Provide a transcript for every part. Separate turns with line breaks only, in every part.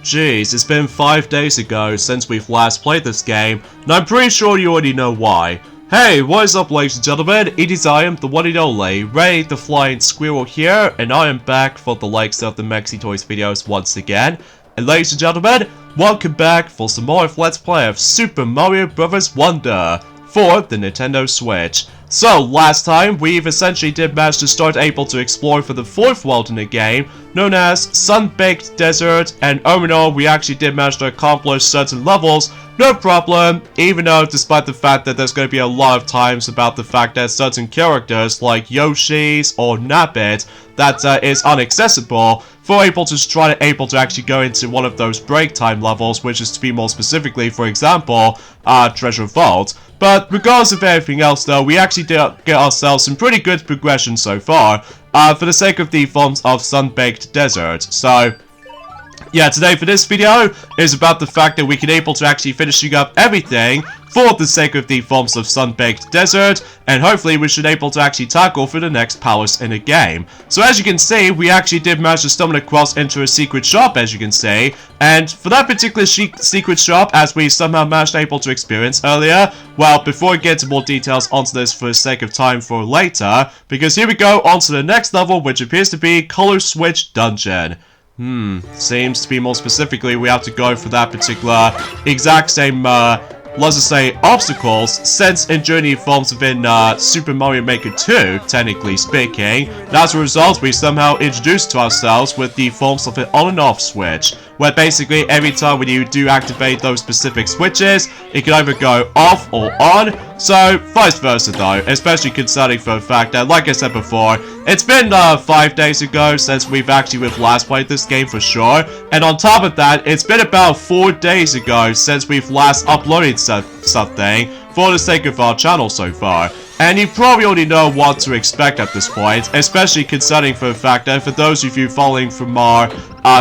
Jeez, it's been 5 days ago since we've last played this game, and I'm pretty sure you already know why. Hey, what is up, ladies and gentlemen? It is I am, the one and only, Ray the Flying Squirrel here, and I am back for the likes of the Mexi Toys videos once again. And ladies and gentlemen, welcome back for some more of Let's Play of Super Mario Bros. Wonder for the Nintendo Switch. So, last time, we've essentially did manage to start able to explore for the fourth world in the game, known as Sunbaked Desert, and overall, we actually did manage to accomplish certain levels, no problem, even though despite the fact that there's going to be a lot of times about the fact that certain characters, like Yoshi's or Nabbit, that is inaccessible, for able to actually go into one of those break time levels, which is to be more specifically, for example, Treasure Vault. But regardless of everything else though, we actually did get ourselves some pretty good progression so far, for the sake of the forms of Sunbaked Desert. So, yeah, today for this video is about the fact that we can able to actually finishing up everything for the sake of the forms of Sunbaked Desert, and hopefully we should able to actually tackle for the next palace in the game. So as you can see, we actually did manage to stumble across into a secret shop, as you can see, and for that particular secret shop, as we somehow managed able to experience earlier, well, before we get into more details onto this for the sake of time for later, because here we go onto the next level, which appears to be Color Switch Dungeon. Seems to be more specifically we have to go for that particular exact same, let's just say, obstacles, since in Journey forms within Super Mario Maker 2, technically speaking. And as a result, we somehow introduced to ourselves with the forms of an on and off switch, where basically every time when you do activate those specific switches, it can either go off or on, so vice versa though, especially concerning for the fact that, like I said before, it's been 5 days ago since we've actually last played this game for sure, and on top of that, it's been about 4 days ago since we've last uploaded something for the sake of our channel so far. And you probably already know what to expect at this point, especially concerning for the fact that for those of you following from our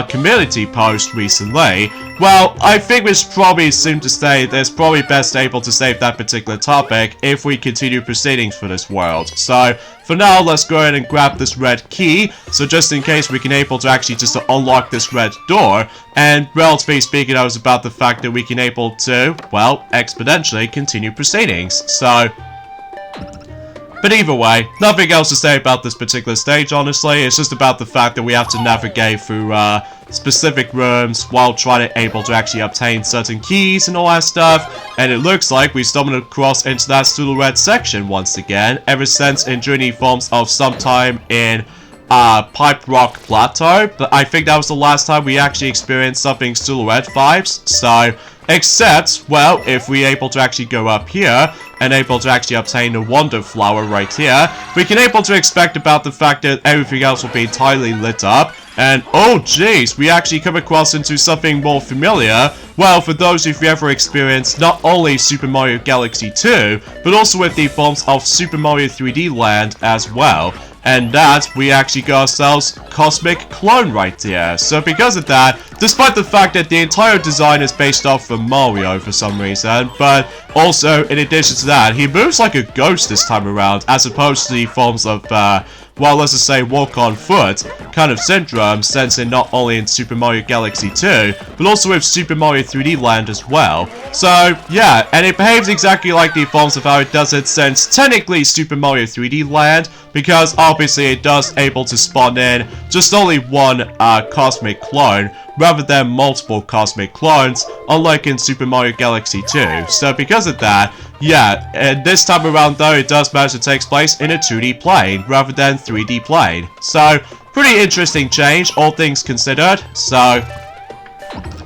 community post recently, well, I think we should probably seem to say that it's probably best able to save that particular topic if we continue proceedings for this world. So, for now, let's go ahead and grab this red key, so just in case we can able to actually just unlock this red door, and relatively speaking, I was about the fact that we can able to, well, exponentially continue proceedings. So, but either way, nothing else to say about this particular stage, honestly. It's just about the fact that we have to navigate through specific rooms while trying to able to actually obtain certain keys and all that stuff. And it looks like we stumbled across into that little red section once again, ever since in Journey forms of sometime in Pipe Rock Plateau. But I think that was the last time we actually experienced something still red vibes. So, except, well, if we able to actually go up here and able to actually obtain the Wonder Flower right here, we can able to expect about the fact that everything else will be entirely lit up. And, oh jeez, we actually come across into something more familiar. Well, for those who've ever experienced not only Super Mario Galaxy 2, but also with the forms of Super Mario 3D Land as well. And that, we actually got ourselves Cosmic Clone right here. So because of that, despite the fact that the entire design is based off of Mario for some reason, but also, in addition to that, he moves like a ghost this time around, as opposed to the forms of, well, let's just say walk on foot kind of syndrome, since in not only in Super Mario Galaxy 2, but also with Super Mario 3D Land as well. So, yeah, and it behaves exactly like the forms of how it does it since technically Super Mario 3D Land, because obviously it does able to spawn in just only one Cosmic Clone, rather than multiple Cosmic Clones, unlike in Super Mario Galaxy 2. So because of that, yeah, and this time around though, it does manage to take place in a 2D plane, rather than 3D plane. So, pretty interesting change, all things considered, so,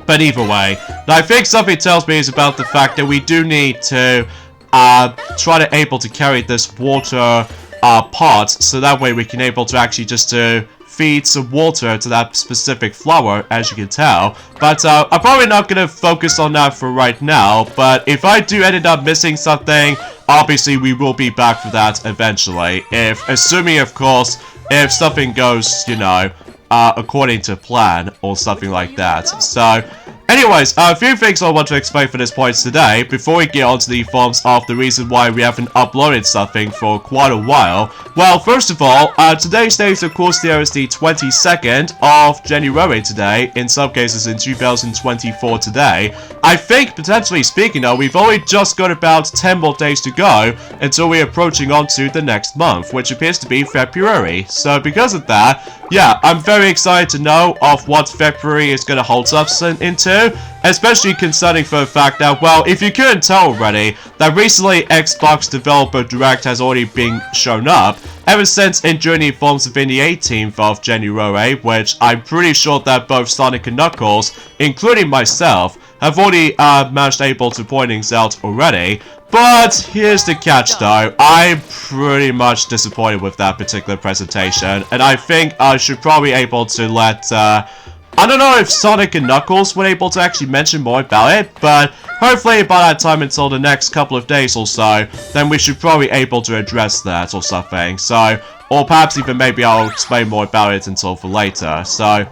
but either way, I think something tells me is about the fact that we do need to, try to able to carry this water, pot, so that way we can able to actually just to feed some water to that specific flower, as you can tell. But I'm probably not going to focus on that for right now, but if I do end up missing something, obviously we will be back for that eventually. Assuming, of course, if something goes, you know, according to plan, or something like that. So, Anyways, a few things I want to explain for this point today before we get on to the forms of the reason why we haven't uploaded something for quite a while. Well, first of all, today's date, of course, there is the 22nd of January today, in some cases in 2024 today. I think, potentially speaking though, we've only just got about 10 more days to go until we're approaching onto the next month, which appears to be February. So because of that, yeah, I'm very excited to know of what February is going to hold us into, especially concerning for the fact that, well, if you couldn't tell already, that recently Xbox Developer Direct has already been shown up, ever since during the forms of the 18th of January, which I'm pretty sure that both Sonic and Knuckles, including myself, have already managed able to point things out already. But here's the catch though, I'm pretty much disappointed with that particular presentation, and I think I should probably able to let, I don't know if Sonic and Knuckles were able to actually mention more about it, but hopefully by that time until the next couple of days or so, then we should probably able to address that or something, so, or perhaps even maybe I'll explain more about it until for later, so.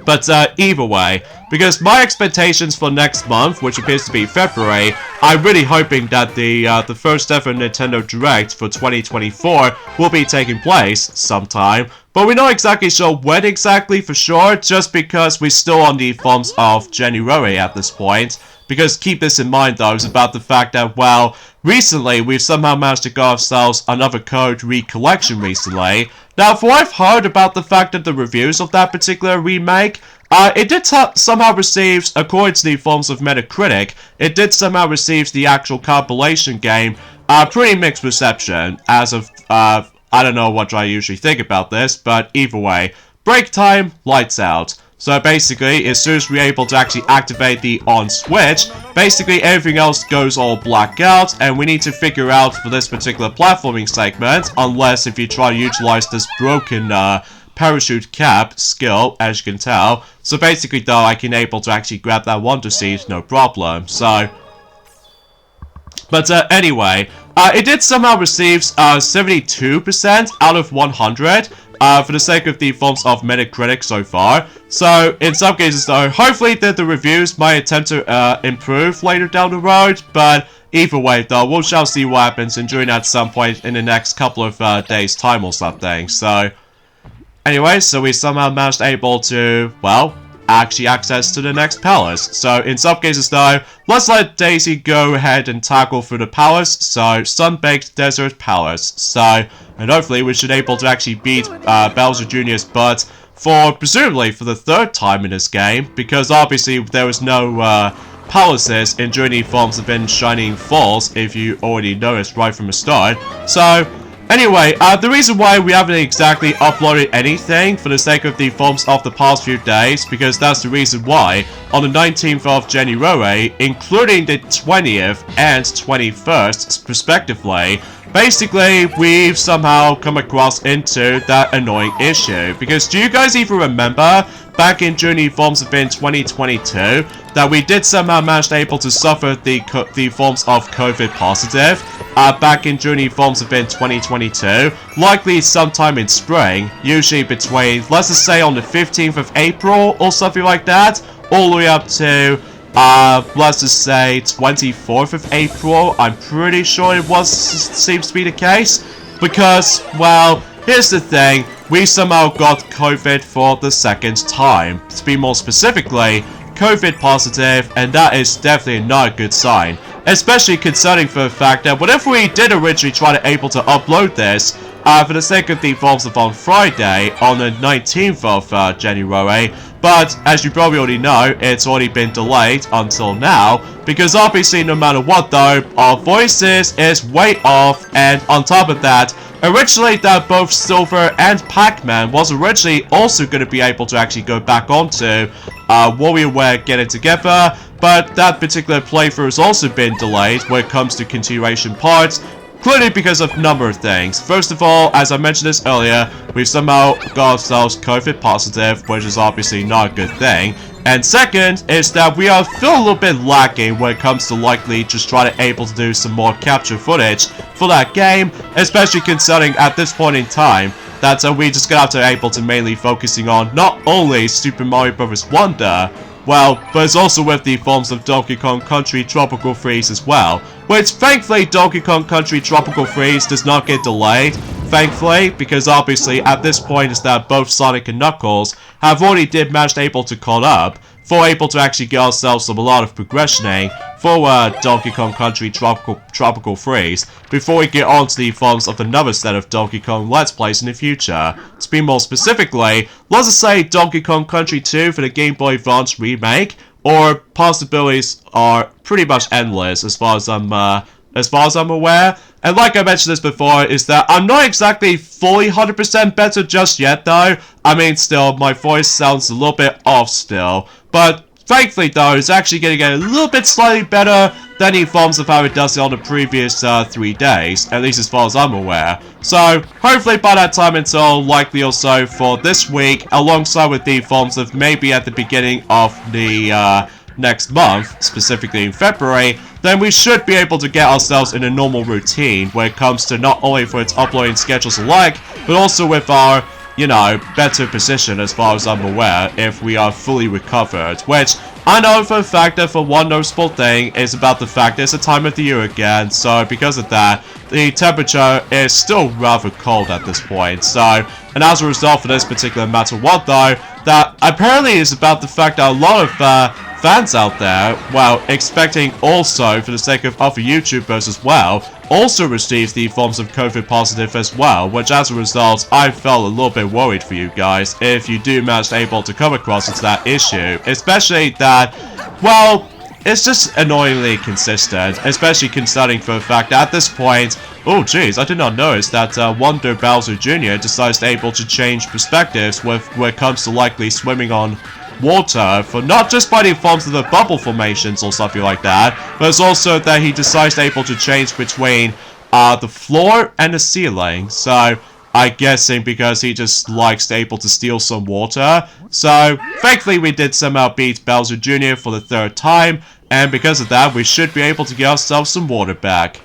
But either way, because my expectations for next month, which appears to be February, I'm really hoping that the first ever Nintendo Direct for 2024 will be taking place sometime. But we're not exactly sure when exactly for sure, just because we're still on the forms of January at this point. Because keep this in mind though, is about the fact that, well, recently we've somehow managed to get ourselves another code recollection recently. Now, for what I've heard about the fact that the reviews of that particular remake, it did somehow receive, according to the forms of Metacritic, it did somehow receive the actual compilation game, pretty mixed reception, as of, I don't know what I usually think about this, but either way, break time, lights out. So basically, as soon as we're able to actually activate the on switch, basically everything else goes all black out, and we need to figure out for this particular platforming segment, unless if you try to utilize this broken parachute cap skill, as you can tell. So basically though, I can able to actually grab that Wonder Seed, no problem. So, but anyway, it did somehow receive 72% out of 100. For the sake of the forms of Metacritic so far. So, in some cases though, hopefully that the reviews might attempt to improve later down the road, but either way though, we shall see what happens and during at some point in the next couple of days time or something. So, anyway, so we somehow managed able to, well, actually access to the next palace. So in some cases though, let's let Daisy go ahead and tackle through the palace. So Sunbaked Desert Palace. So, and hopefully we should able to actually beat Bowser Jr.'s butt for, presumably, for the third time in this game, because obviously there was no palaces in Journey Forms have been Shining Falls, if you already noticed right from the start. So, anyway, the reason why we haven't exactly uploaded anything for the sake of the forms of the past few days, because that's the reason why, on the 19th of January, including the 20th and 21st, respectively, basically, we've somehow come across into that annoying issue. Because do you guys even remember, back in Journey Forms of in 2022, that we did somehow manage able to suffer the forms of COVID positive back in Journey Forms of in 2022, likely sometime in spring, usually between, let's just say on the 15th of April or something like that, all the way up to, let's just say 24th of April. I'm pretty sure it seems to be the case, because, well, here's the thing, we somehow got COVID for the second time, to be more specifically, COVID positive, and that is definitely not a good sign. Especially concerning for the fact that whatever we did originally try to able to upload this, for the sake of the forms of on Friday, on the 19th of January, but as you probably already know, it's already been delayed until now, because obviously no matter what though, our voices is way off, and on top of that, originally that both Silver and Pac-Man was originally also going to be able to actually go back onto WarioWare Getting Together, but that particular playthrough has also been delayed when it comes to continuation parts, clearly because of a number of things. First of all, as I mentioned this earlier, we've somehow got ourselves COVID positive, which is obviously not a good thing. And second is that we are still a little bit lacking when it comes to likely just trying to able to do some more capture footage for that game, especially considering at this point in time that we just got to able to mainly focusing on not only Super Mario Bros. Wonder, Well, but it's also with the forms of Donkey Kong Country Tropical Freeze as well, which thankfully Donkey Kong Country Tropical Freeze does not get delayed, thankfully, because obviously at this point is that both Sonic and Knuckles have already managed able to caught up, for able to actually get ourselves a lot of progressioning for Donkey Kong Country Tropical Freeze before we get on to the forms of another set of Donkey Kong Let's Plays in the future. To be more specifically, let's just say Donkey Kong Country 2 for the Game Boy Advance remake, or possibilities are pretty much endless as far as I'm aware. And like I mentioned this before, is that I'm not exactly fully 100% better just yet though. I mean, still, my voice sounds a little bit off still. But thankfully though, it's actually going to get a little bit slightly better than the forms of how it does it on the previous 3 days, at least as far as I'm aware. So, hopefully by that time until likely or so for this week, alongside with the forms of maybe at the beginning of the next month, specifically in February, then we should be able to get ourselves in a normal routine when it comes to not only for its uploading schedules alike, but also with our, you know, better position as far as I'm aware if we are fully recovered, which I know for a fact that for one noticeable thing is about the fact that it's the time of the year again, so because of that, the temperature is still rather cold at this point, so, and as a result for this particular matter what though, that apparently is about the fact that a lot of fans out there, well, expecting also, for the sake of other YouTubers as well, also receives the forms of COVID positive as well, which as a result, I felt a little bit worried for you guys if you do manage able to come across it's that issue, especially that, well, it's just annoyingly consistent, especially considering for the fact that at this point, oh jeez, I did not notice that Wonder Bowser Jr. decides able to change perspectives when it comes to likely swimming on water, for not just by the forms of the bubble formations or something like that, but it's also that he decides able to change between the floor and the ceiling. So I'm guessing because he just likes able to steal some water. So thankfully we did somehow beat Bowser Jr. for the 3rd time, and because of that we should be able to get ourselves some water back.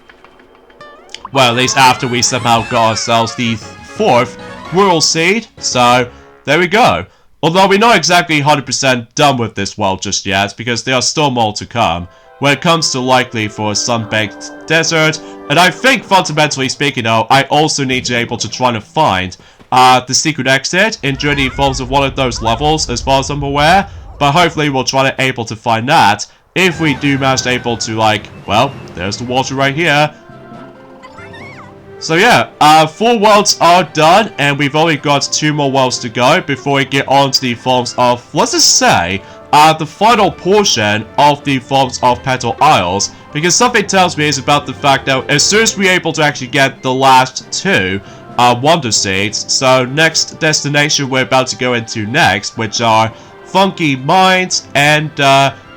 Well, at least after we somehow got ourselves the 4th World Seed, so there we go. Although we're not exactly 100% done with this world just yet, because there are still more to come, when it comes to likely for Sunbaked Desert, and I think fundamentally speaking though, I also need to be able to try to find the secret exit in the forms of one of those levels, as far as I'm aware, but hopefully we'll try to able to find that, if we do manage able to like, well, there's the water right here. So yeah, 4 worlds are done, and we've only got 2 more worlds to go before we get on to the forms of, let's just say, the final portion of the forms of Petal Isles, because something tells me is about the fact that as soon as we're able to actually get the last 2 Wonder Seeds, so next destination we're about to go into next, which are Funky Mines and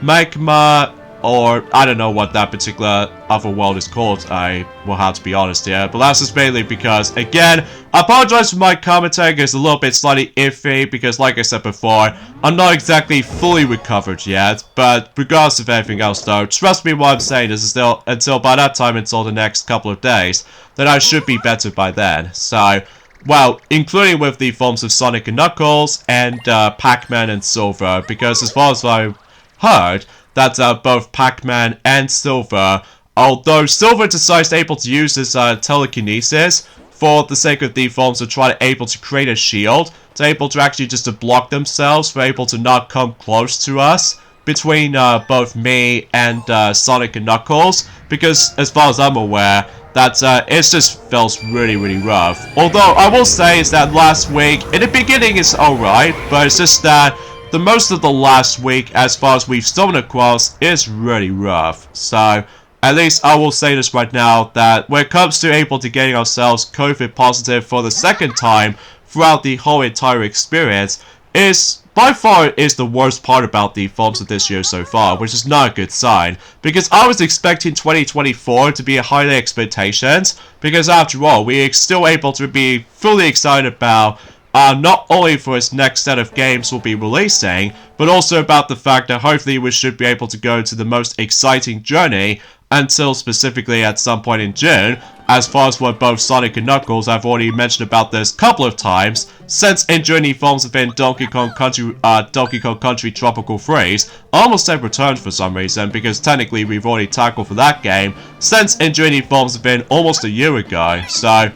Magma, or I don't know what that particular other world is called, I will have to be honest here, but that's just mainly because, again, I apologize for my commentary, it's a little bit slightly iffy, because like I said before, I'm not exactly fully recovered yet, but regardless of anything else though, trust me what I'm saying, this is still, until by that time, until the next couple of days, then I should be better by then, so, well, including with the forms of Sonic and Knuckles, and Pac-Man and Silver, because as far as I've heard, that both Pac-Man and Silver, although Silver decides able to use his telekinesis for the sake of the forms of trying to able to create a shield, to able to actually just to block themselves, for able to not come close to us, between both me and Sonic and Knuckles, because as far as I'm aware, that it just feels really rough. Although I will say is that last week, in the beginning it's alright, but it's just that the most of the last week, as far as we've stumbled across, is really rough. So, at least I will say this right now, that when it comes to able to getting ourselves COVID positive for the 2nd time throughout the whole entire experience, is by far is the worst part about the forms of this year so far, which is not a good sign, because I was expecting 2024 to be a higher expectations, because after all, we are still able to be fully excited about not only for its next set of games we'll be releasing, but also about the fact that hopefully we should be able to go to the most exciting journey until specifically at some point in June, as far as what both Sonic and Knuckles, I've already mentioned about this a couple of times, since enjoying the forms within Donkey Kong Country Tropical Freeze, almost said returned for some reason, because technically we've already tackled for that game, since enjoying the forms within almost a year ago, so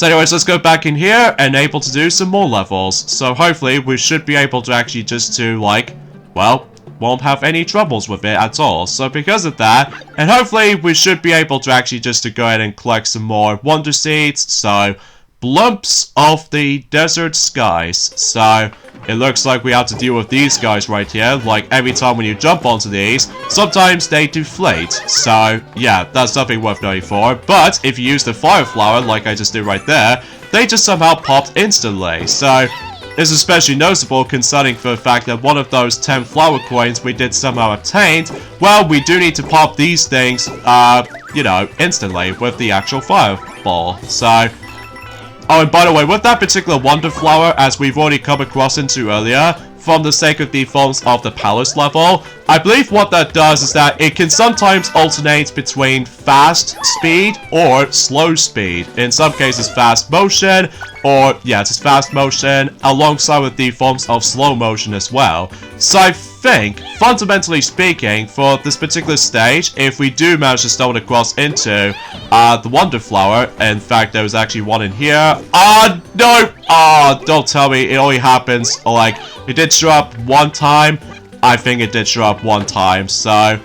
anyways, let's go back in here and able to do some more levels. So hopefully we should be able to actually just to, like, well, won't have any troubles with it at all. So because of that, and hopefully we should be able to actually just to go ahead and collect some more Wonder Seeds. So, Blumps of the Desert Skies. So, it looks like we have to deal with these guys right here. Like, every time when you jump onto these, sometimes they deflate. So, yeah, that's something worth noting for. But, if you use the Fire Flower, like I just did right there, they just somehow popped instantly. So, it's especially noticeable concerning for the fact that one of those 10 flower coins we did somehow obtain, well, we do need to pop these things, you know, instantly with the actual fireball. So, oh, and by the way, with that particular Wonder Flower, as we've already come across into earlier, from the sake of the forms of the Palace level, I believe what that does is that it can sometimes alternate between fast speed or slow speed. In some cases, fast motion, or, yeah, just fast motion, alongside with the forms of slow motion as well. So I think, fundamentally speaking, for this particular stage, if we do manage to stumble across into the Wonder Flower, in fact, there was actually one in here. No! Don't tell me it only happens, like, it did show up one time. I think it did show up one time, so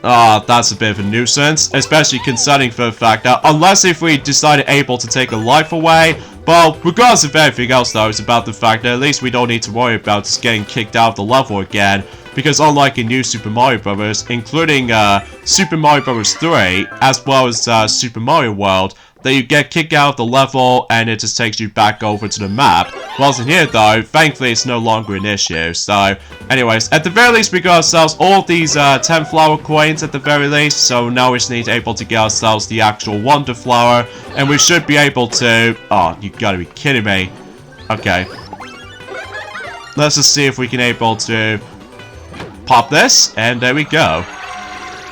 that's a bit of a nuisance, especially concerning for the fact that unless if we decided able to take a life away, well, regardless of everything else though, it's about the fact that at least we don't need to worry about just getting kicked out of the level again, because unlike in New Super Mario Bros., including Super Mario Bros. 3, as well as Super Mario World, that you get kicked out of the level and it just takes you back over to the map. Whilst in here though, thankfully it's no longer an issue. So, anyways, at the very least we got ourselves all of these 10 flower coins at the very least. So now we just need to able to get ourselves the actual Wonder Flower. And we should be able to... Oh, you gotta be kidding me. Okay. Let's just see if we can able to pop this. And there we go.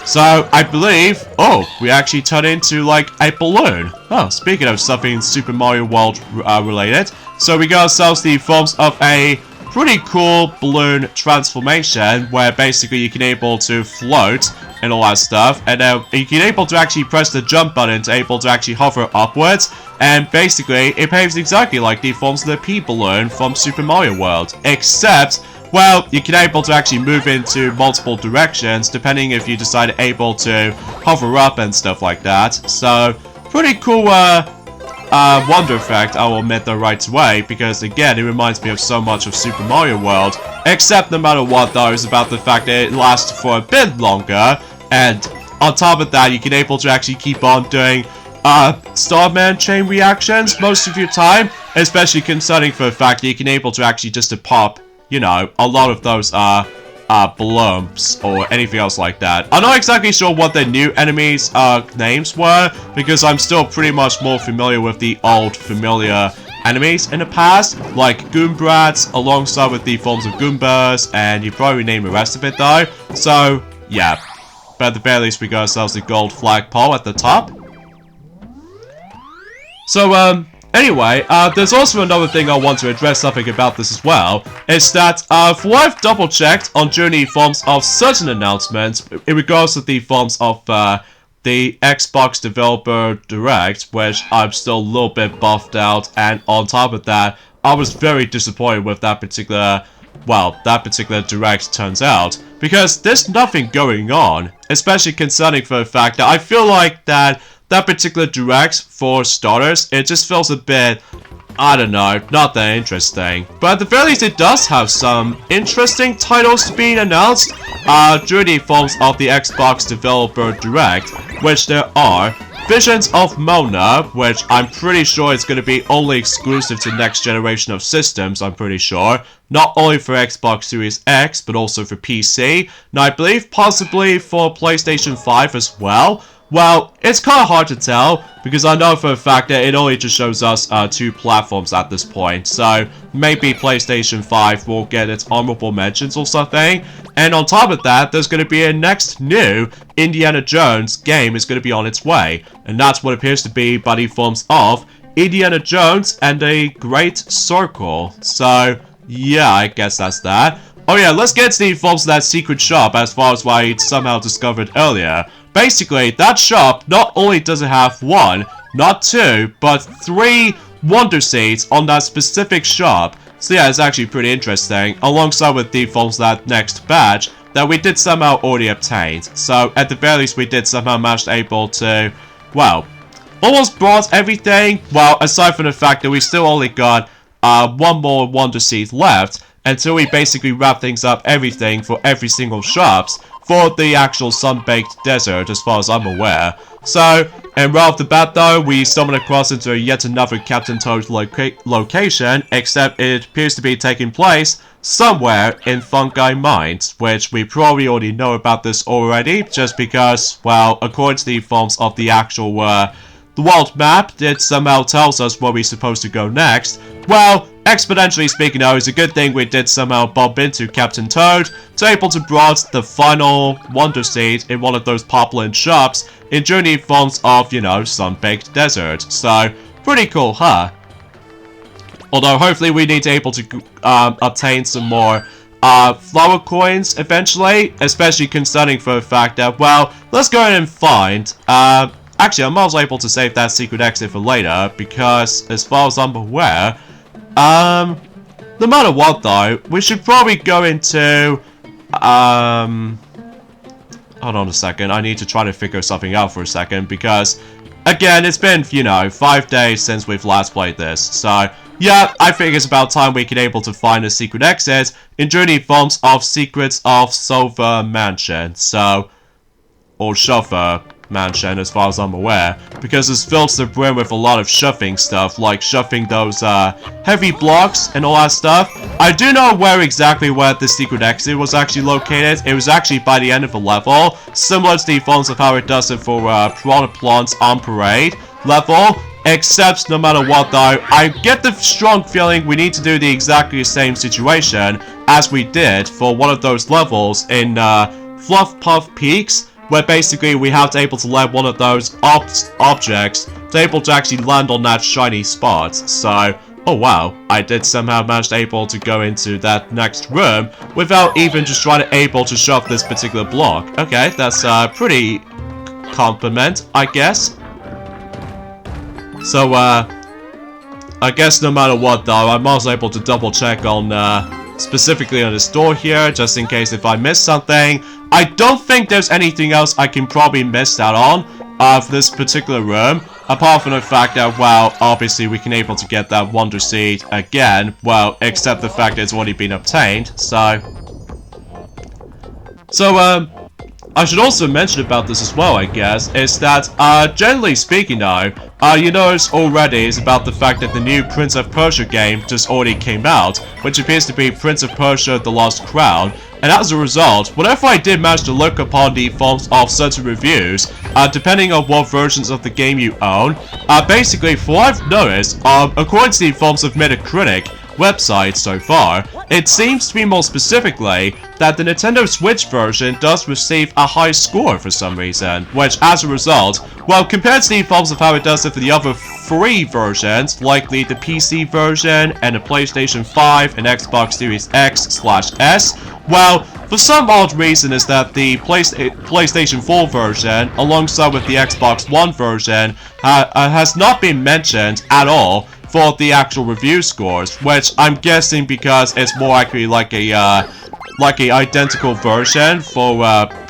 So, I believe, oh, we actually turn into, like, a balloon. Oh, speaking of something Super Mario World related. So, we got ourselves the forms of a pretty cool balloon transformation, where basically you can able to float and all that stuff. And you can able to actually press the jump button to able to actually hover upwards. And basically, it behaves exactly like the forms of the P-balloon from Super Mario World. Except... well, you can able to actually move into multiple directions, depending if you decide able to hover up and stuff like that. So, pretty cool, wonder effect, I will admit though right away, because again, it reminds me of so much of Super Mario World. Except no matter what though, it's about the fact that it lasts for a bit longer, and on top of that, you can able to actually keep on doing Starman chain reactions most of your time, especially concerning for the fact that you can able to actually just to pop, you know, a lot of those, blumps or anything else like that. I'm not exactly sure what the new enemies, names were, because I'm still pretty much more familiar with the old familiar enemies in the past, like Goombrats, alongside with the forms of Goombas, and you probably name the rest of it though. So, yeah. But at the very least, we got ourselves the gold flagpole at the top. So, anyway, there's also another thing I want to address something about this as well, is that, for what I've double-checked on Journey forms of certain announcements, in regards to the forms of, the Xbox Developer Direct, which I'm still a little bit buffed out, and on top of that, I was very disappointed with that particular, well, that particular Direct turns out, because there's nothing going on, especially concerning for the fact that I feel like that particular Direct, for starters, it just feels a bit, I don't know, not that interesting. But at the very least, it does have some interesting titles being announced during the forms of the Xbox Developer Direct, which there are Visions of Mona, which I'm pretty sure is going to be only exclusive to next generation of systems, I'm pretty sure. Not only for Xbox Series X, but also for PC. Now, I believe possibly for PlayStation 5 as well. Well, it's kind of hard to tell, because I know for a fact that it only just shows us 2 platforms at this point, so maybe PlayStation 5 will get its honorable mentions or something, and on top of that, there's going to be a next new Indiana Jones game is going to be on its way, and that's what appears to be by the forms of Indiana Jones and a Great Circle. So, yeah, I guess that's that. Oh yeah, let's get to the forms of that secret shop as far as what I somehow discovered earlier. Basically, that shop not only does it have 1, not 2, but 3 Wonder Seeds on that specific shop. So yeah, it's actually pretty interesting, alongside with the forms of that next badge that we did somehow already obtain. So at the very least, we did somehow manage able to, well, almost brought everything. Well, aside from the fact that we still only got 1 more Wonder Seed left, until we basically wrap things up everything for every single shops for the actual Sunbaked Desert, as far as I'm aware. So, and right off the bat though, we stumbled across into yet another Captain Toad location, except it appears to be taking place somewhere in Fungi Mines, which we probably already know about this already, just because, well, according to the forms of the actual, the world map, it somehow tells us where we're supposed to go next. Well, exponentially speaking though, it's a good thing we did somehow bump into Captain Toad to able to brought the final Wonder Seed in one of those popular shops in journey forms of, you know, Sunbaked Desert. So, pretty cool, huh? Although, hopefully we need to able to obtain some more flower coins eventually, especially concerning for the fact that, well, let's go ahead and find, actually, I'm also able to save that secret exit for later, because as far as I'm aware, no matter what though, we should probably go into, hold on a second, I need to try to figure something out for a second, because, again, it's been, you know, 5 days since we've last played this, so, yeah, I think it's about time we can able to find a secret exit in journey forms of Secrets of Silver Mansion, so, or Shuffer Mansion, as far as I'm aware, because it's filled to the brim with a lot of shoving stuff, like shoving those heavy blocks and all that stuff. I do know where exactly the secret exit was actually located. It was actually by the end of the level, similar to the forms of how it does it for Piranha Plant's On Parade level, except no matter what though, I get the strong feeling we need to do the exactly same situation as we did for one of those levels in Fluff Puff Peaks, where basically we have to able to land one of those objects to able to actually land on that shiny spot. So, oh wow, I did somehow manage to able to go into that next room without even just trying to able to shove this particular block. Okay, that's a pretty compliment, I guess. So, I guess no matter what though, I'm also able to double check on, specifically on the store here, just in case if I miss something. I don't think there's anything else I can probably miss out on for this particular room, apart from the fact that, well, obviously we can able to get that Wonder Seed again, well, except the fact that it's already been obtained, so, I should also mention about this as well, I guess, is that, generally speaking though, you notice already is about the fact that the new Prince of Persia game just already came out, which appears to be Prince of Persia: The Lost Crown, and as a result, whenever I did manage to look upon the forms of certain reviews, depending on what versions of the game you own, basically, for what I've noticed, according to the forms of Metacritic website so far, it seems to be more specifically that the Nintendo Switch version does receive a high score for some reason, which as a result, well, compared to the forms of how it does it for the other 3 versions, likely the PC version and the PlayStation 5 and Xbox Series X/S, well, for some odd reason is that the PlayStation 4 version, alongside with the Xbox One version, has not been mentioned at all for the actual review scores, which I'm guessing because it's more likely like a identical version for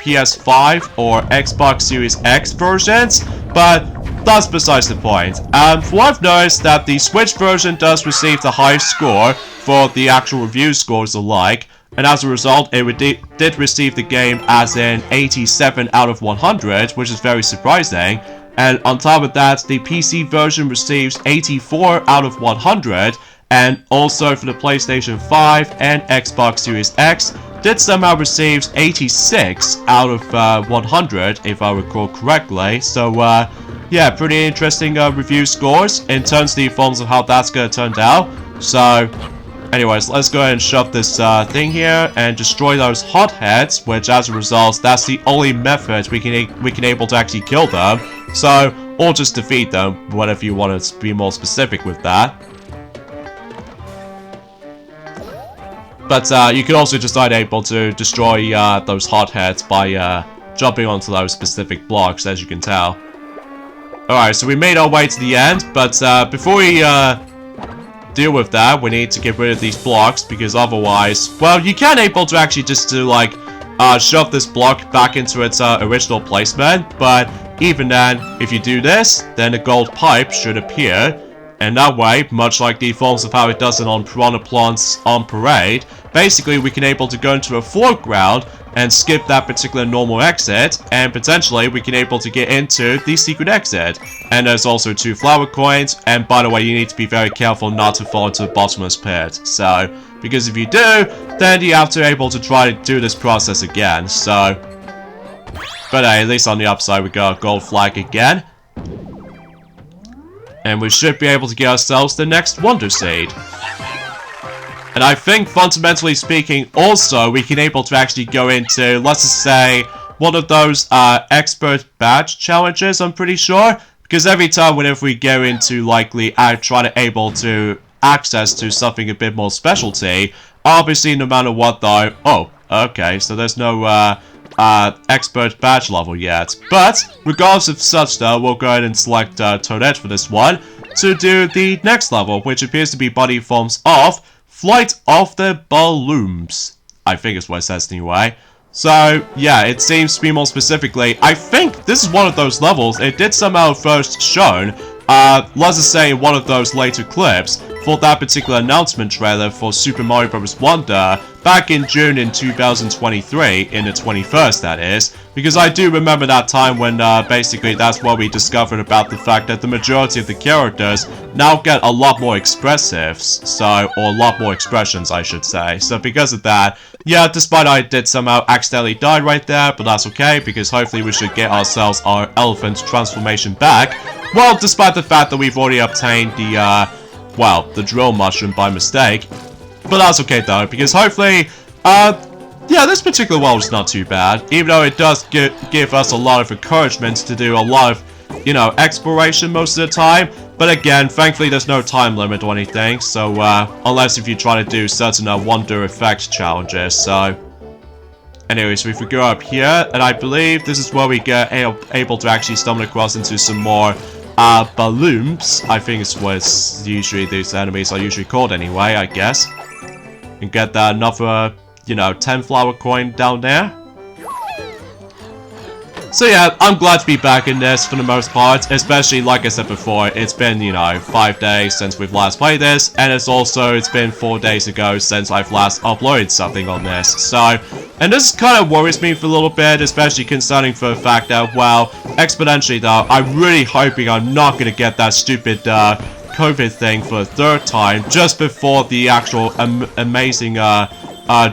PS5 or Xbox Series X versions, but that's besides the point. For what I've noticed that the Switch version does receive the highest score for the actual review scores alike, and as a result, it did receive the game as an 87 out of 100, which is very surprising. And on top of that, the PC version receives 84 out of 100, and also for the PlayStation 5 and Xbox Series X, did somehow receive 86 out of 100, if I recall correctly. So, yeah, pretty interesting review scores in terms of the forms of how that's going to turn out. So, anyways, let's go ahead and shove this thing here and destroy those hotheads, which as a result, that's the only method we can able to actually kill them. So, or just defeat them, whatever you want to be more specific with that. But you can also decide able to destroy those hotheads by jumping onto those specific blocks, as you can tell. Alright, so we made our way to the end, but before we deal with that, we need to get rid of these blocks, because otherwise, well, you can able to actually just do like shove this block back into its original placement, but even then, if you do this, then a gold pipe should appear, and that way, much like the forms of how it does it on Piranha Plants on Parade, basically we can able to go into a foreground and skip that particular normal exit, and potentially we can able to get into the secret exit. And there's also 2 flower coins, and by the way, you need to be very careful not to fall into the bottomless pit. So, because if you do, then you have to able to try to do this process again, so... But hey, at least on the upside we got a gold flag again. And we should be able to get ourselves the next Wonder Seed. And I think, fundamentally speaking, also, we can able to actually go into, let's just say, one of those expert badge challenges, I'm pretty sure. Because every time whenever we go into, likely, try to able to access to something a bit more specialty, obviously, no matter what though... Oh, okay, so there's no expert badge level yet. But, regardless of such though, we'll go ahead and select Toadette for this one to do the next level, which appears to be body forms of Flight of the Balloons. I think is what it says anyway. So, yeah, it seems to be more specifically, I think this is one of those levels, it did somehow first shown, let's just say in one of those later clips, for that particular announcement trailer for Super Mario Bros. Wonder, back in June in 2023, in the 21st that is, because I do remember that time when basically that's where we discovered about the fact that the majority of the characters now get a lot more expressives, so, or a lot more expressions I should say, so because of that, yeah, despite I did somehow accidentally die right there, but that's okay, because hopefully we should get ourselves our elephant transformation back, well, despite the fact that we've already obtained the, well, the drill mushroom by mistake. But that's okay though, because hopefully, yeah, this particular world is not too bad. Even though it does give us a lot of encouragement to do a lot of, you know, exploration most of the time. But again, thankfully there's no time limit or anything. So, unless if you try to do certain Wonder Effect challenges, so... Anyways, if we go up here, and I believe this is where we get able to actually stumble across into some more balloons, I think it's what it's usually these enemies are usually called anyway, I guess. And get that another, you know, 10 flower coin down there. So yeah, I'm glad to be back in this for the most part, especially like I said before, it's been, you know, 5 days since we've last played this, and it's been 4 days ago since I've last uploaded something on this, so, and this kind of worries me for a little bit, especially concerning for the fact that, well, exponentially though, I'm really hoping I'm not gonna get that stupid, COVID thing for a 3rd time, just before the actual amazing,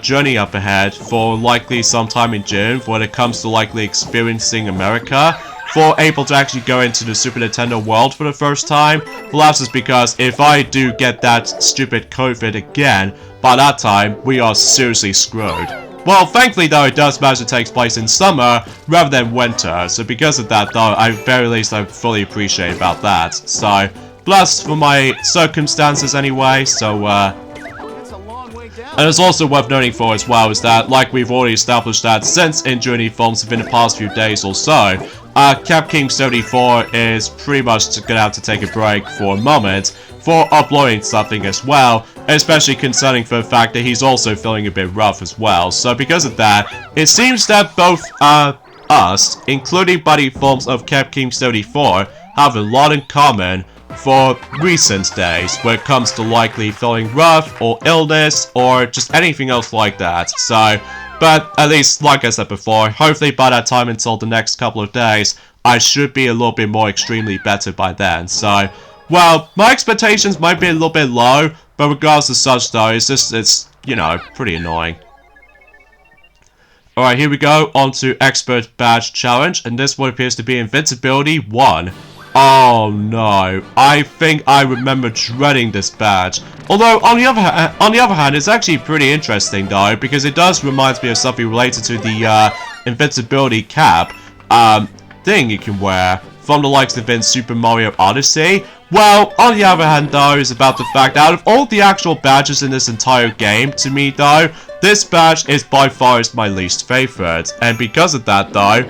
journey up ahead for likely sometime in June when it comes to likely experiencing America, for able to actually go into the Super Nintendo world for the first time. Well, that's just because if I do get that stupid COVID again, by that time, we are seriously screwed. Well, thankfully though, it does manage to take place in summer rather than winter, so because of that though, at very least I fully appreciate about that. So, blessed for my circumstances anyway, so and it's also worth noting for as well is that, like we've already established that since injury forms within the past few days or so, Cap King 74 is pretty much gonna have to take a break for a moment for uploading something as well, especially concerning for the fact that he's also feeling a bit rough as well. So because of that, it seems that both us, including buddy forms of Cap King 74, have a lot in common for recent days when it comes to likely feeling rough or illness or just anything else like that. So, but at least like I said before, hopefully by that time until the next couple of days, I should be a little bit more extremely better by then. So, well, my expectations might be a little bit low, but regardless of such though, it's just, you know, pretty annoying. Alright, here we go, on to Expert Badge Challenge, and this one appears to be Invincibility 1. Oh no, I think I remember dreading this badge. Although, on the other hand, it's actually pretty interesting though, because it does remind me of something related to the Invincibility cap thing you can wear from the likes of in Super Mario Odyssey. Well, on the other hand though, is about the fact that out of all the actual badges in this entire game, to me though, this badge is by far my least favorite. And because of that though,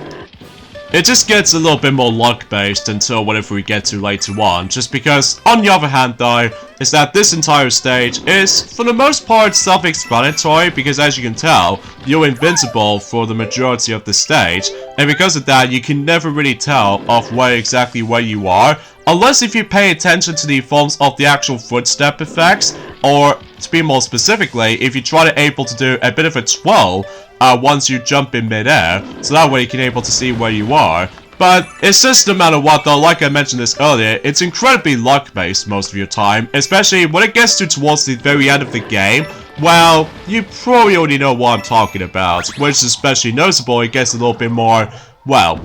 it just gets a little bit more luck-based until whatever we get to later on, just because, on the other hand though, is that this entire stage is, for the most part, self-explanatory, because as you can tell, you're invincible for the majority of the stage, and because of that, you can never really tell of exactly where you are, unless if you pay attention to the forms of the actual footstep effects, or, to be more specifically, if you try to able to do a bit of a twirl, once you jump in midair, so that way you can able to see where you are. But it's just no matter what though, like I mentioned this earlier, it's incredibly luck-based most of your time, especially when it gets towards the very end of the game. Well, you probably already know what I'm talking about, which is especially noticeable. It gets a little bit more, well,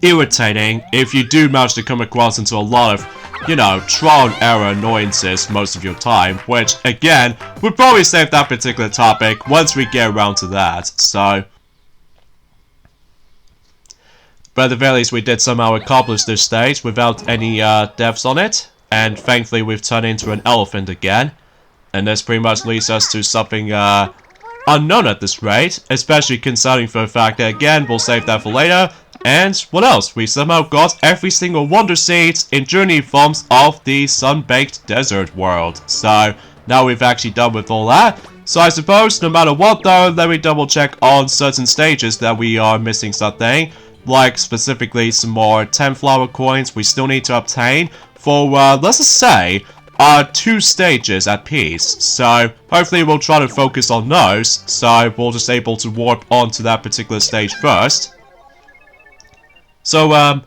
irritating if you do manage to come across into a lot of, you know, trial and error annoyances most of your time, which, again, we'll probably save that particular topic once we get around to that, so. But at the very least, we did somehow accomplish this stage without any deaths on it, and thankfully we've turned into an elephant again, and this pretty much leads us to something unknown at this rate, especially concerning for the fact that, again, we'll save that for later. And what else? We somehow got every single wonder seed in journey forms of the Sunbaked Desert world. So now we've actually done with all that. So I suppose no matter what though, let me double check on certain stages that we are missing something. Like specifically some more 10 flower coins we still need to obtain for let's just say 2 stages at piece. So hopefully we'll try to focus on those. So we'll just able to warp onto that particular stage first. So, and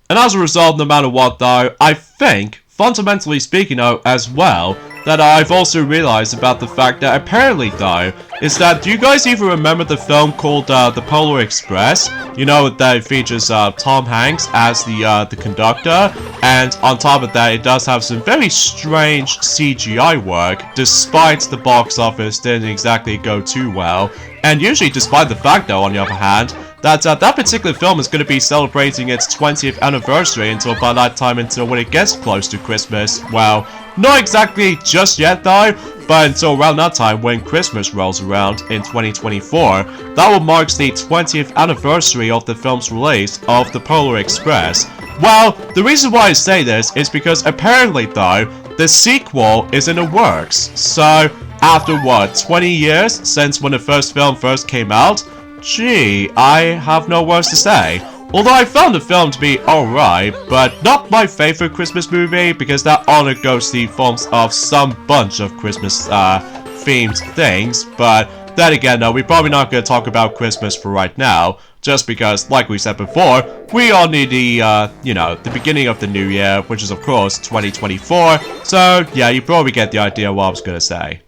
as a result, no matter what though, I think, fundamentally speaking though, as well, that I've also realized about the fact that apparently though, is that, do you guys even remember the film called The Polar Express? You know, that features Tom Hanks as the conductor, and on top of that, it does have some very strange CGI work, despite the box office didn't exactly go too well. And usually, despite the fact though, on the other hand, that that particular film is going to be celebrating its 20th anniversary until by that time, until when it gets close to Christmas. Well, not exactly just yet though, but until around that time when Christmas rolls around in 2024, that will mark the 20th anniversary of the film's release of The Polar Express. Well, the reason why I say this is because apparently though, the sequel is in the works. So, after what, 20 years since when the first film first came out? Gee, I have no words to say. Although I found the film to be alright, but not my favorite Christmas movie, because that honor goes to the forms of some bunch of Christmas themed things. But then again, no, we're probably not going to talk about Christmas for right now, just because, like we said before, we all need the, you know, the beginning of the new year, which is of course 2024. So yeah, you probably get the idea of what I was going to say.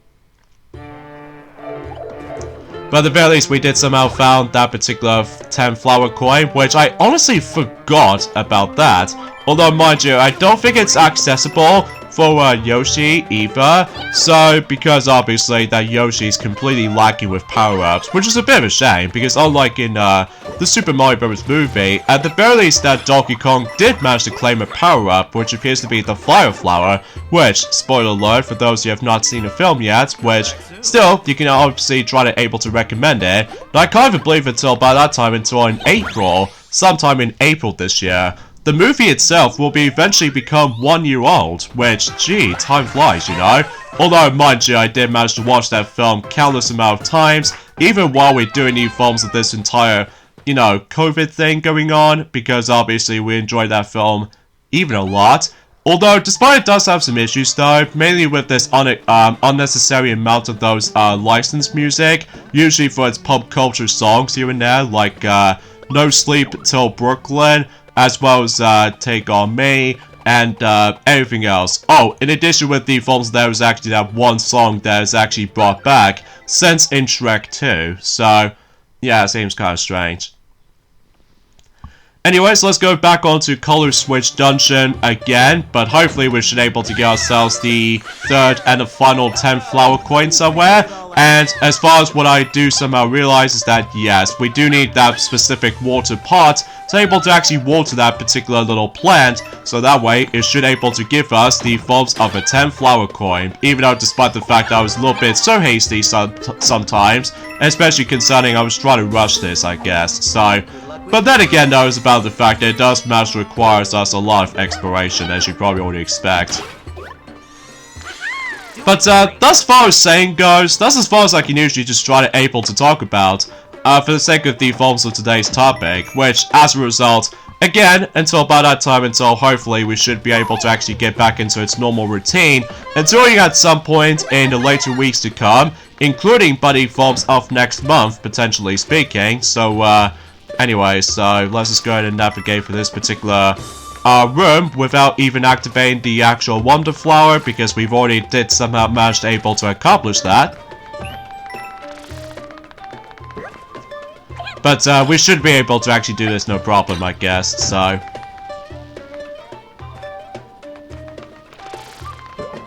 But at the very least, we did somehow found that particular 10 flower coin, which I honestly forgot about that. Although, mind you, I don't think it's accessible for Yoshi either. So, because obviously that Yoshi's completely lacking with power-ups, which is a bit of a shame, because unlike in the Super Mario Bros. Movie, at the very least that Donkey Kong did manage to claim a power-up, which appears to be the Fire Flower, which, spoiler alert for those who have not seen the film yet, which, still, you can obviously try to able to recommend it, but I can't even believe until by that time, until in April, sometime in April this year, the movie itself will be eventually become 1 year old, which, gee, time flies, you know? Although, mind you, I did manage to watch that film countless amount of times, even while we're doing new films of this entire, you know, COVID thing going on, because obviously we enjoyed that film even a lot. Although, despite it does have some issues though, mainly with this unnecessary amount of those licensed music, usually for its pop culture songs here and there, like No Sleep Till Brooklyn, as well as Take On Me, and everything else. Oh, in addition with the films, there was actually that one song that is actually brought back since in Shrek 2. So, yeah, it seems kind of strange. Anyways, let's go back onto Color Switch Dungeon again, but hopefully we should be able to get ourselves the third and the final 10 flower coin somewhere. And as far as what I do somehow realize is that, yes, we do need that specific water pot to be able to actually water that particular little plant, so that way it should be able to give us the forms of a 10 flower coin, even though despite the fact that I was a little bit so hasty sometimes, especially concerning I was trying to rush this, I guess, so... But then again, though, it's about the fact that it does match requires us a lot of exploration, as you probably already expect. But thus far as saying goes, that's as far as I can usually just try to able to talk about, for the sake of the forms of today's topic, which, as a result, again, until about that time, until hopefully we should be able to actually get back into its normal routine, and during at some point in the later weeks to come, including buddy forms of next month, potentially speaking, so, anyway, so let's just go ahead and navigate for this particular room without even activating the actual Wonder Flower, because we've already did somehow managed able to accomplish that. But we should be able to actually do this no problem, I guess, so...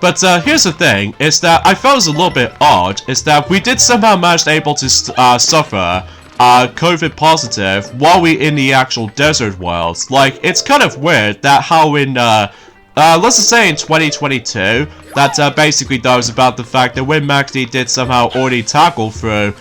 But here's the thing, is that I felt it was a little bit odd, is that we did somehow manage able to suffer COVID positive while we in the actual desert world. Like, it's kind of weird that how in, let's just say in 2022, that basically that was about the fact that when Maxi did somehow already tackle through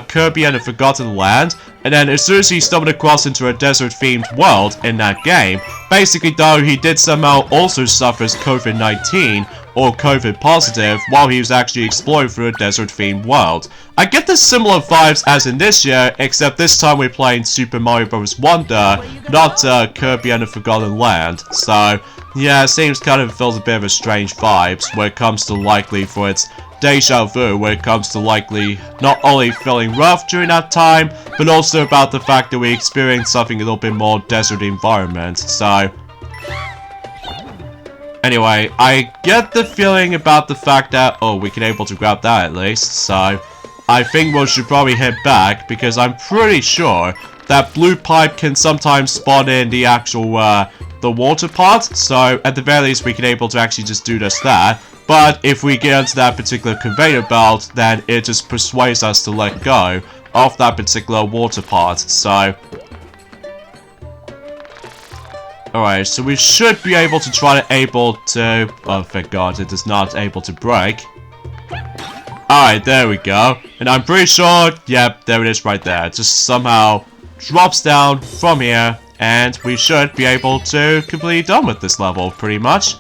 Kirby and the Forgotten Land, and then as soon as he stumbled across into a desert-themed world in that game, basically though he did somehow also suffer COVID-19 or COVID positive while he was actually exploring through a desert-themed world. I get the similar vibes as in this year, except this time we're playing Super Mario Bros. Wonder, not Kirby and the Forgotten Land. So, yeah, it seems kind of feels a bit of a strange vibes when it comes to likely for its deja vu, when it comes to likely not only feeling rough during that time, but also about the fact that we experienced something a little bit more desert environment. So, anyway, I get the feeling about the fact that, oh, we can able to grab that at least, so I think we should probably head back, because I'm pretty sure that blue pipe can sometimes spawn in the actual, the water pot, so at the very least we can able to actually just do just that. But if we get into that particular conveyor belt, then it just persuades us to let go of that particular water pot, so... Alright, so we should be able to try to oh, thank God, it is not able to break. Alright, there we go. And I'm pretty sure, yep, there it is right there. It just somehow drops down from here, and we should be able to completely done with this level, pretty much.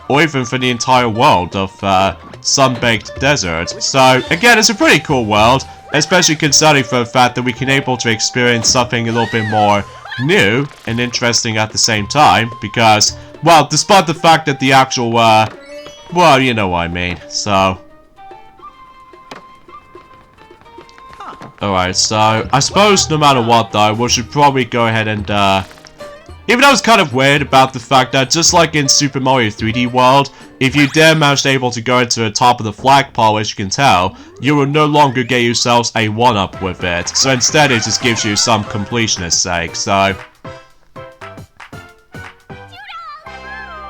Or even for the entire world of Sunbaked Desert. So, again, it's a pretty cool world, especially considering for the fact that we can able to experience something a little bit more new and interesting at the same time, because, well, despite the fact that the actual, well, you know what I mean, so... Alright, so, I suppose no matter what, though, we should probably go ahead and, even though it's kind of weird about the fact that, just like in Super Mario 3D World, if you dare manage able to go into the top of the flagpole, as you can tell, you will no longer get yourselves a 1-up with it. So instead, it just gives you some completionist sake, so...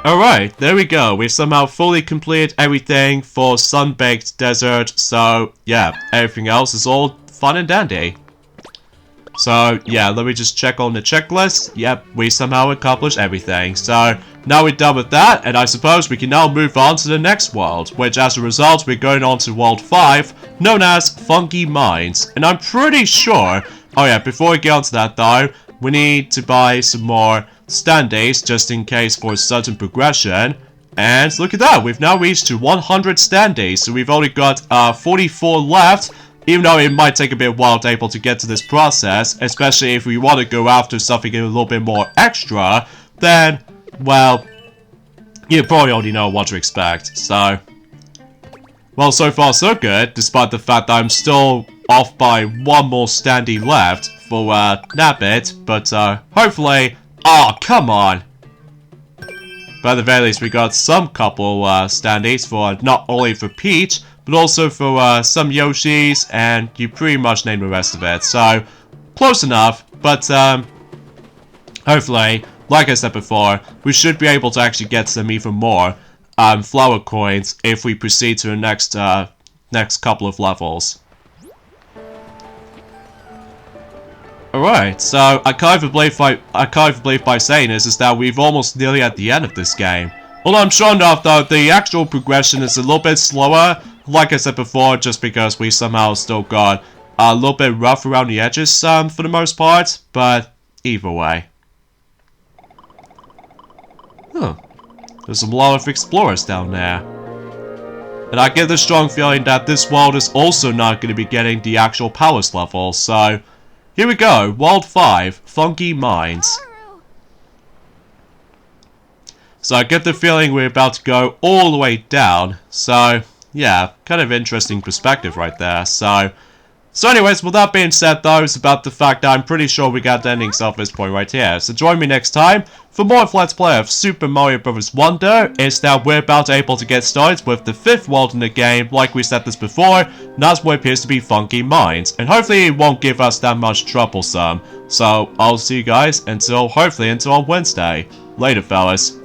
Alright, there we go. We've somehow fully completed everything for Sunbaked Desert, so, yeah, everything else is all fun and dandy. So, yeah, let me just check on the checklist. Yep, we somehow accomplished everything. So, now we're done with that, and I suppose we can now move on to the next world, which as a result, we're going on to World 5, known as Funky Mines. And I'm pretty sure... Oh yeah, before we get on to that though, we need to buy some more standees, just in case for a certain progression. And look at that, we've now reached to 100 standees, so we've only got 44 left. Even though it might take a bit while to able to get to this process, especially if we want to go after something a little bit more extra, then, well, you probably already know what to expect, so... Well, so far so good, despite the fact that I'm still off by one more standee left for, that bit, but, hopefully... Oh, come on! But at the very least, we got some couple, standees for, not only for Peach, but also for some Yoshis, and you pretty much name the rest of it. So, close enough, but hopefully, like I said before, we should be able to actually get some even more flower coins if we proceed to the next couple of levels. Alright, so I kind of believe by saying this is that we've almost nearly at the end of this game. Although I'm sure enough though, the actual progression is a little bit slower, like I said before, just because we somehow still got a little bit rough around the edges for the most part, but either way. Huh. There's a lot of explorers down there. And I get the strong feeling that this world is also not going to be getting the actual Palace level, so here we go, World 5, Funky Mines. So I get the feeling we're about to go all the way down, so yeah, kind of interesting perspective right there, so anyways, with that being said though, it's about the fact that I'm pretty sure we got the endings off this point right here. So join me next time for more of Let's Play of Super Mario Bros. Wonder. It's that we're about able to get started with the 5th world in the game, like we said this before, and that's what appears to be Funky Mines. And hopefully it won't give us that much troublesome. So I'll see you guys hopefully until Wednesday. Later fellas.